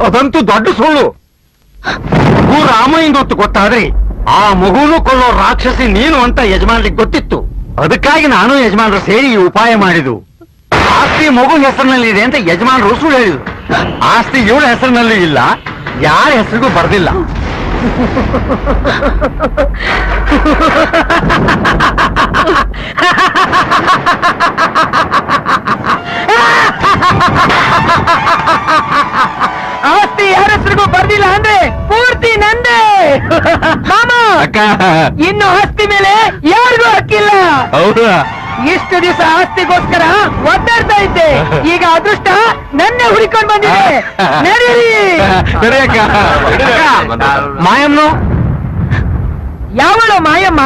ಅದಂತೂ ದೊಡ್ಡ ಸುಳ್ಳು. ಮಗು ರಾಮಯ್ಯಂದು ಹೊತ್ತು ಗೊತ್ತಾದ್ರೆ ಆ ಮಗುನು ಕೊಲ್ಲೋ ರಾಕ್ಷಸಿ ನೀನು ಅಂತ ಯಜಮಾನ್ರಿಗೆ ಗೊತ್ತಿತ್ತು. ಅದಕ್ಕಾಗಿ ನಾನು ಯಜಮಾನ್ರು ಸೇರಿ ಈ ಉಪಾಯ ಮಾಡಿದ್ದು. ಆಸ್ತಿ ಮಗು ಹೆಸರಿನಲ್ಲಿ ಇದೆ ಅಂತ ಯಜಮಾನ್ರು ಸುಳ್ಳು ಹೇಳಿದ್ರು. ಆಸ್ತಿ ಇವಳ ಹೆಸರಿನಲ್ಲಿ ಇಲ್ಲ, ಯಾರ ಹೆಸರಿಗೂ ಬರ್ದಿಲ್ಲ. ಆಸ್ತಿ ಯಾರ ಹೆಸರಿಗೂ ಬರ್ದಿಲ್ಲ ಅಂದ್ರೆ ಪೂರ್ತಿ ನಂದೇ. ಮಾಮ, ಇನ್ನು ಆಸ್ತಿ ಮೇಲೆ ಯಾರಿಗೂ ಹಕ್ಕಿಲ್ಲ. ಹೌದಾ? ಇಷ್ಟು ದಿವಸ ಆಸ್ತಿಗೋಸ್ಕರ ಒದ್ದಾಡ್ತಾ ಇದ್ದೆ, ಈಗ ಅದೃಷ್ಟ ನನ್ನೇ ಹುಡುಕೊಂಡು ಬಂದಿದೆ. ನಡೀರಿ. ಮಾಯಮ್ಮ ಯಾವಳು ಮಾಯಮ್ಮ?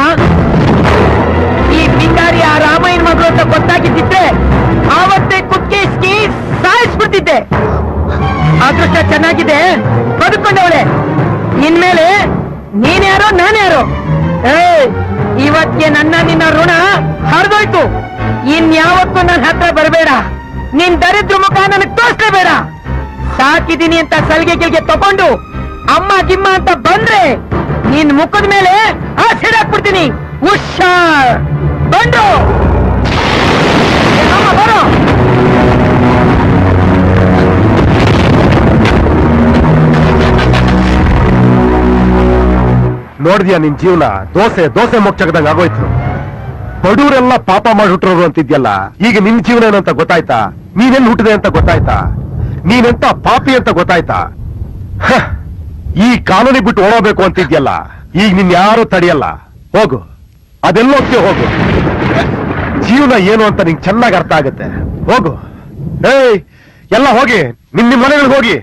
ಈ ಪಿಂಗಾರಿ ಆ ರಾಮಾಯಣ ಮಗಳು ಅಂತ ಗೊತ್ತಾಗಿದ್ದಿದ್ರೆ ಆವತ್ತೇ ಕುತ್ತಿಗೆ ಸಾಯಿಸ್ಬಿಡ್ತಿದ್ದೆ. ಅದೃಷ್ಟ ಚೆನ್ನಾಗಿದೆ, ಬದುಕೊಂಡವಳೆ. ಇನ್ಮೇಲೆ ನೀನ್ಯಾರೋ ನಾನ್ಯಾರೋ. ಇವತ್ತಿಗೆ ನನ್ನ ನಿನ್ನ ಋಣ ಹರಿದೋಯ್ತು. ಇನ್ಯಾವತ್ತೂ ನನ್ನ ಹತ್ರ ಬರಬೇಡ. ನಿನ್ ದರಿದ್ರ ಮುಖ ನನಗೆ ತೋರಿಸ್ಲೇಬೇಡ. ಸಾಕಿದೀನಿ ಅಂತ ಸಲಿಗೆ ತಗೊಂಡು ಅಮ್ಮ ಗಿಮ್ಮ ಅಂತ ಬಂದ್ರೆ ನಿನ್ ಮುಖದ ಮೇಲೆ ಆಸಿಡ್ ಹಾಕ್ಬಿಡ್ತೀನಿ. ಹುಷಾರ್, ಬಂಡು. ಬರೋ. ನೋಡಿದ್ಯಾ ನಿನ್ ಜೀವನ? ದೋಸೆ ಮೊಚ್ಚಗದಂಗ ಆಗೋಯ್ತು. ಬಡೂರೆಲ್ಲ ಪಾಪ ಮಾಡಿಬಿಟ್ರೋರು ಅಂತಿದ್ಯಲ್ಲ, ಈಗ ನಿನ್ ಜೀವನ ಏನಂತ ಗೊತ್ತಾಯ್ತಾ? ನೀನೆಲ್ಲಿ ಹುಟ್ಟಿದೆ ಅಂತ ಗೊತ್ತಾಯ್ತಾ? ನೀನೆಂತ ಪಾಪಿ ಅಂತ ಗೊತ್ತಾಯ್ತಾ? ಈ ಕಾಲೋನಿ ಬಿಟ್ಟು ಓಡೋಬೇಕು ಅಂತಿದ್ಯಲ್ಲ, ಈಗ ನಿನ್ ಯಾರು ತಡೆಯಲ್ಲ. ಹೋಗು, ಅದೆಲ್ಲೋಕ್ಕೆ ಹೋಗು. ಜೀವನ ಏನು ಅಂತ ನಿಂಗೆ ಚೆನ್ನಾಗಿ ಅರ್ಥ ಆಗುತ್ತೆ. ಹೋಗು. ಎಲ್ಲ ಹೋಗಿ, ನಿಮ್ ಮನೆಗಳಿಗೆ ಹೋಗಿ.